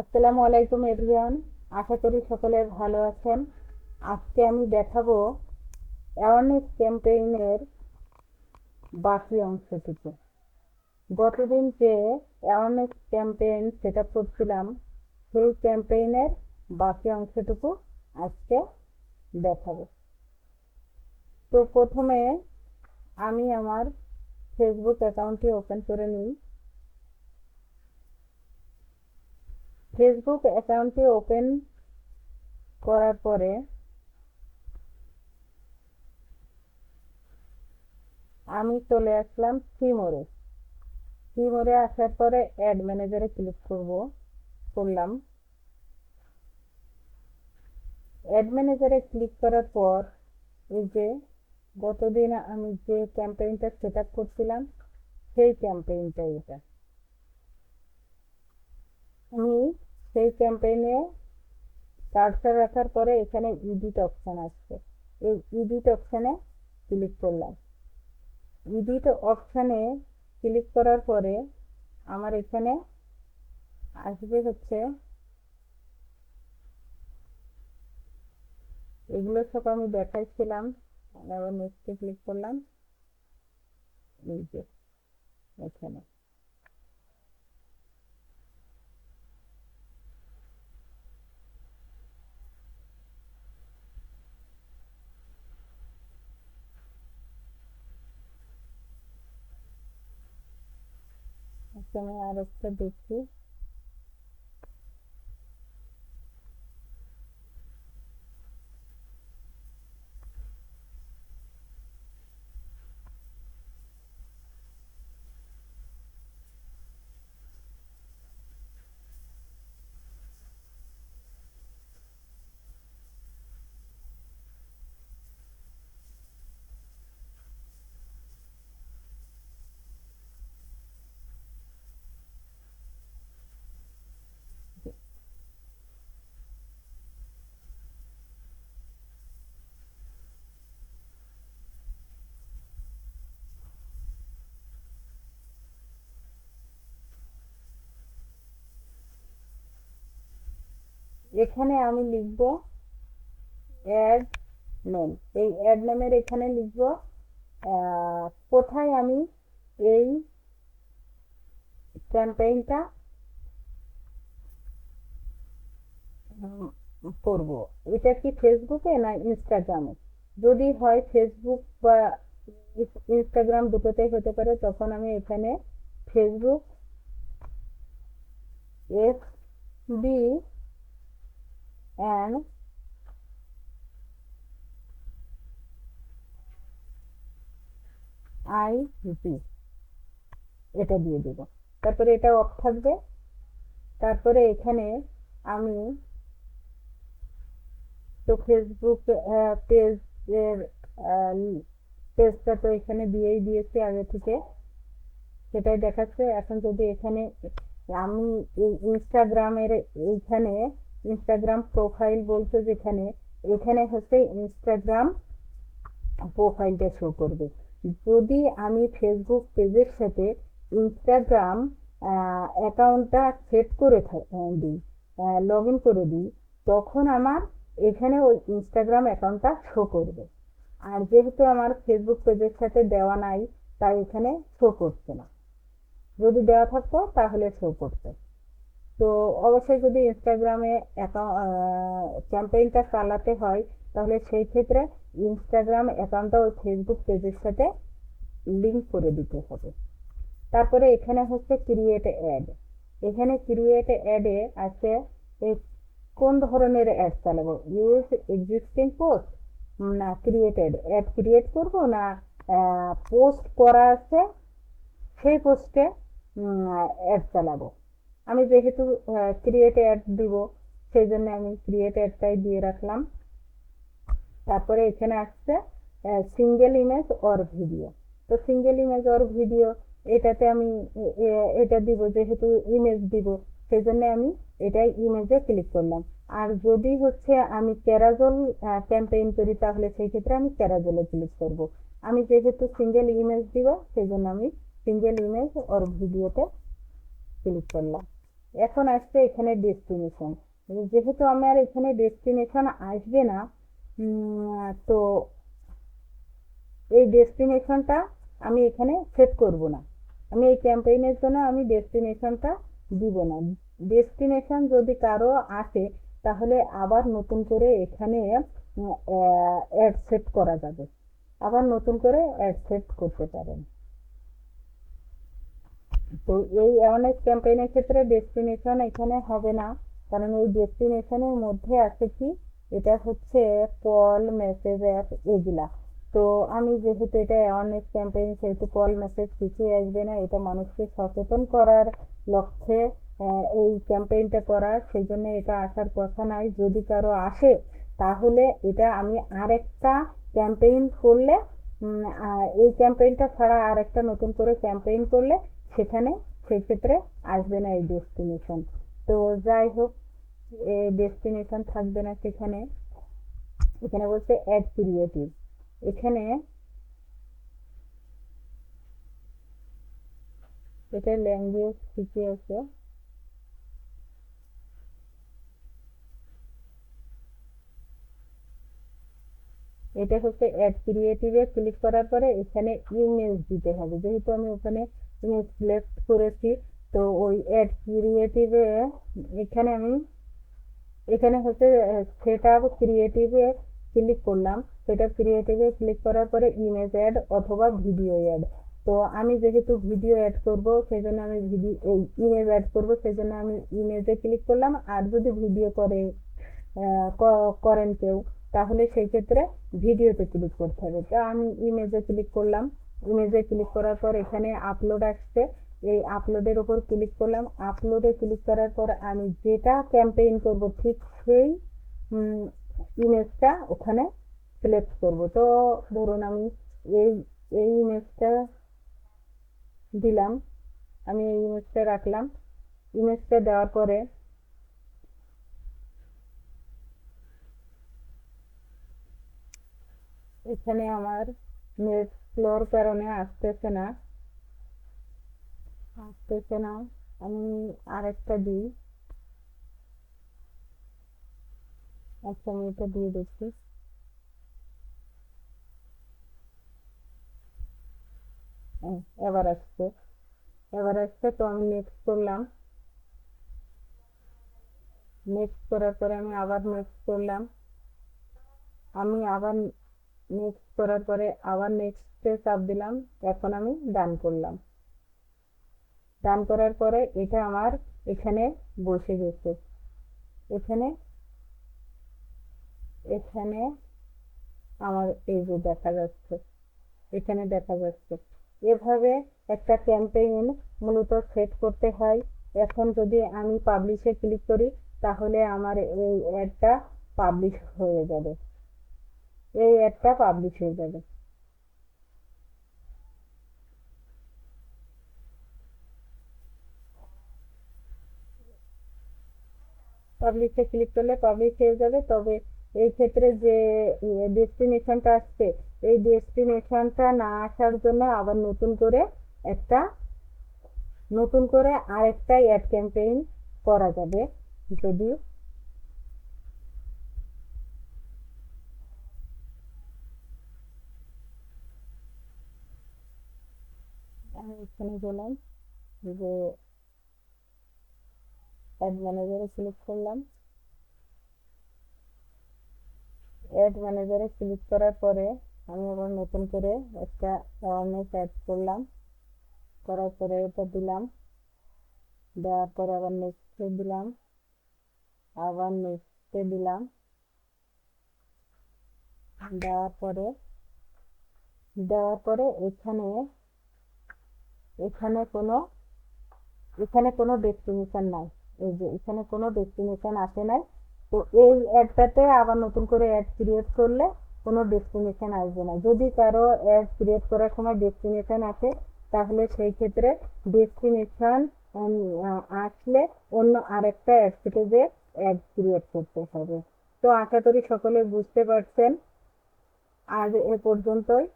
আসসালামু আলাইকুম এভরিওয়ান। আশা করি সকলে ভালো আছেন। আজকে আমি দেখাবো অ্যাওয়ারনেস ক্যাম্পেইনের বাকি অংশটুকু। গতদিন যে অ্যাওয়ারনেস ক্যাম্পেইন সেট আপ করছিলাম, সেই ক্যাম্পেইনের বাকি অংশটুকু আজকে দেখাবো। তো প্রথমে আমি আমার ফেসবুক অ্যাকাউন্টটি ওপেন করে নিই। ফেসবুক অ্যাকাউন্টটি ওপেন করার পরে আমি চলে আসলাম থিমোরে। থিমোরে আসার পরে অ্যাড ম্যানেজারে ক্লিক করলাম। অ্যাড ম্যানেজারে ক্লিক করার পর এই যে গতদিন আমি যে ক্যাম্পেইনটা সেট আপ করছিলাম, সেই ক্যাম্পেইনটা এটা। আমি সেই ক্যাম্পেইনে কার্সার রাখার পরে এখানে এডিট অপশন আসছে, এই এডিট অপশনে ক্লিক করলাম। এডিট অপশনে ক্লিক করার পরে আমার এখানে আসবে হচ্ছে এগুলো সব আমি দেখাইছিলাম। আবার নেক্সটে ক্লিক করলাম। এই যে এখানে আমি আর একটা দেখছি। এখানে আমি লিখব অ্যাড নেম। এই অ্যাড নেমের এখানে লিখব কোথায় আমি এই ক্যাম্পেইনটা করব। এটা কি ফেসবুকে না ইনস্টাগ্রামে? যদি হয় ফেসবুক বা ইনস্টাগ্রাম দুটোতেই হতে পারে, তখন আমি এখানে Facebook F B and IP এটা দিয়ে দেব। তারপরে এটা অফ থাকবে। তারপরে এখানে আমি তো ফেসবুক পেজের পেজটা তো এখানে দিয়েই দিয়েছি আগে থেকে, সেটাই দেখাচ্ছে। এখন যদি এখানে আমি এই ইনস্টাগ্রামের এইখানে ইনস্টাগ্রাম প্রোফাইল বলতে যেখানে, এখানে হচ্ছে ইনস্টাগ্রাম প্রোফাইলটা শো করবে। যদি আমি ফেসবুক পেজের সাথে ইনস্টাগ্রাম অ্যাকাউন্টটা সেট করে দিই, লগ ইন করে দিই, তখন আমার এখানে ওই ইনস্টাগ্রাম অ্যাকাউন্টটা শো করবে। আর যেহেতু আমার ফেসবুক পেজের সাথে দেওয়া নাই, তাই এখানে শো করছে না। যদি দেওয়া থাকতো তাহলে শো করতো। তো অবশ্যই যদি ইনস্টাগ্রামে ক্যাম্পেইনটা চালাতে হয়, তাহলে সেই ক্ষেত্রে ইনস্টাগ্রাম অ্যাকাউন্টটা ওই ফেসবুক পেজের সাথে লিঙ্ক করে দিতে হবে। তারপরে এখানে হচ্ছে ক্রিয়েট অ্যাড। এখানে ক্রিয়েট অ্যাডে আছে এই কোন ধরনের অ্যাড চালাবো, ইউজ এক্সিস্টিং পোস্ট না ক্রিয়েটেড অ্যাড ক্রিয়েট করব, না পোস্ট করা আছে সেই পোস্টে অ্যাড চালাবো। আমি যেহেতু ক্রিয়েট অ্যাড দিব, সেই জন্য আমি ক্রিয়েট অ্যাডটাই দিয়ে রাখলাম। তারপরে এখানে আসছে সিঙ্গেল ইমেজ অর ভিডিও। তো সিঙ্গেল ইমেজ অর ভিডিও এটাতে আমি এটা দিব, যেহেতু ইমেজ দিব সেই জন্য আমি এটাই ইমেজে ক্লিক করলাম। আর যদি হচ্ছে আমি ক্যারাজল ক্যাম্পেইন করি, তাহলে সেই ক্ষেত্রে আমি ক্যারাজলে ক্লিক করব। আমি যেহেতু সিঙ্গেল ইমেজ দিব, সেই জন্য আমি সিঙ্গেল ইমেজ অর ভিডিওতে ক্লিক করলাম। এখন আসছে এখানে ডেস্টিনেশন। যেহেতু আমার এখানে ডেস্টিনেশন আসবে না, তো এই ডেস্টিনেশনটা আমি এখানে সেট করব না। আমি এই ক্যাম্পেইনের জন্য আমি ডেস্টিনেশনটা দিব না। ডেস্টিনেশন যদি কারো আসে তাহলে আবার নতুন করে এখানে অ্যাড সেট করা যাবে, আবার নতুন করে অ্যাড সেট করতে পারেন। তো এই অনেক ক্যাম্পেইনের ক্ষেত্রে ডেস্টিনেশন এখানে হবে না, কারণ এই ডেস্টিনেশনের মধ্যে আছে কি, এটা হচ্ছে কল মেসেজ অ্যাপ এগুলা। তো আমি যেহেতু এটা অ্যাওয়ারনেস ক্যাম্পেইন, সেহেতু কল মেসেজ কিছুই আসবে না। এটা মানুষকে সচেতন করার লক্ষ্যে এই ক্যাম্পেইনটা করা, সেই জন্য এটা আসার কথা নাই। যদি কারো আসে তাহলে এটা আমি আরেকটা ক্যাম্পেইন করলে, এই ক্যাম্পেইনটা ছাড়া আরেকটা নতুন করে ক্যাম্পেইন করলে সেখানে সেই ক্ষেত্রে আসবে না এই ডেস্টিনেশন। তো যাই হোক, এই ডেস্টিনেশন থাকবে না সেখানে। এখানে বলছে অ্যাড ক্রিয়েটিভ। এখানে এটা ল্যাঙ্গুয়েজ শিখে আছে। এটা হচ্ছে অ্যাড ক্রিয়েটিভে ক্লিক করার পরে এখানে ইমেজ দিতে হবে। যেহেতু আমি ওখানে ইমেজ সিলেক্ট করেছি, তো ওই অ্যাড ক্রিয়েটিভে এখানে আমি, এখানে হচ্ছে সেট আপ ক্রিয়েটিভে ক্লিক করলাম। সেট আপ ক্রিয়েটিভে ক্লিক করার পরে ইমেজ অ্যাড অথবা ভিডিও অ্যাড। তো আমি যেহেতু ভিডিও অ্যাড করব সেই জন্য আমি ভিডিও, এই ইমেজ অ্যাড করব সেই জন্য আমি ইমেজে ক্লিক করলাম। আর যদি ভিডিও করেন কেউ, তাহলে সেই ক্ষেত্রে ভিডিওতে ক্লিক করতে হবে। তো আমি ইমেজে ক্লিক করলাম। ইমেজে ক্লিক করার পর এখানে আপলোড আসছে, এই আপলোডের উপর ক্লিক করলাম। আপলোডে ক্লিক করার পর আমি যেটা ক্যাম্পেইন করব ঠিক সেই ইমেজটা ওখানে সিলেক্ট করব। তো ধরুন আমি এই এই ইমেজটা দিলাম, আমি এই ইমেজটা রাখলাম। ইমেজটা দেওয়ার পরে এখানে আমার নেট স্লোর কারণে আসতেছে না। আমি আরেকটা দিই। আচ্ছা, আমি এটা দিয়ে দেখছি। এবার আসছে, এবার আসছে। তো আমি নেক্সট করলাম। নেক্সট করার পরে আমি আবার নেক্সট করলাম। আমি আবার নেক্সট করার পরে আবার নেক্সটে চাপ দিলাম। এখন আমি ডান করলাম। ডান করার পরে এটা আমার এখানে বসে গেছে। এখানে এখানে আমার এই যে দেখা যাচ্ছে, এখানে দেখা যাচ্ছে। এভাবে একটা ক্যাম্পেইন মূলত সেট করতে হয়। এখন যদি আমি পাবলিশে ক্লিক করি তাহলে আমার এই অ্যাডটা পাবলিশ হয়ে যাবে, এই অ্যাডটা পাবলিশ হয়ে যাবে। পাবলিশে ক্লিক করলে পাবলিশ হয়ে যাবে। তবে এই ক্ষেত্রে যে ডেস্টিনেশনটা আসছে, এই ডেস্টিনেশনটা না আসার জন্য আবার একটা নতুন করে আরেকটা অ্যাড ক্যাম্পেইন করা যাবে। যদি আমি এখানে গেলাম, যে অ্যাড ম্যানেজারে ক্লিক করলাম। অ্যাড ম্যানেজারে ক্লিক করার পরে আমি আবার নতুন করে একটা অ্যাওয়ারনেস অ্যাড করলাম। করার পরে এটা দিলাম। দেওয়ার পরে আবার নেক্সটে দিলাম, আবার নেক্সটে দিলাম। দেওয়ার পরে এখানে এখানে কোনো এখানে কোনো ডেস্টিনেশন নাই। এই যে এখানে কোনো ডেস্টিনেশন আসে নাই। তো এই অ্যাডটাতে আবার নতুন করে অ্যাড ক্রিয়েট করলে কোনো ডেস্টিনেশন আসবে না। যদি কারো অ্যাড ক্রিয়েট করার সময় ডেস্টিনেশন আসে তাহলে সেই ক্ষেত্রে ডেস্টিনেশন আসলে অন্য আরেকটা অ্যাড থেকে অ্যাড ক্রিয়েট করতে হবে। তো আশা করি সকলে বুঝতে পারছেন। আজ এ পর্যন্তই।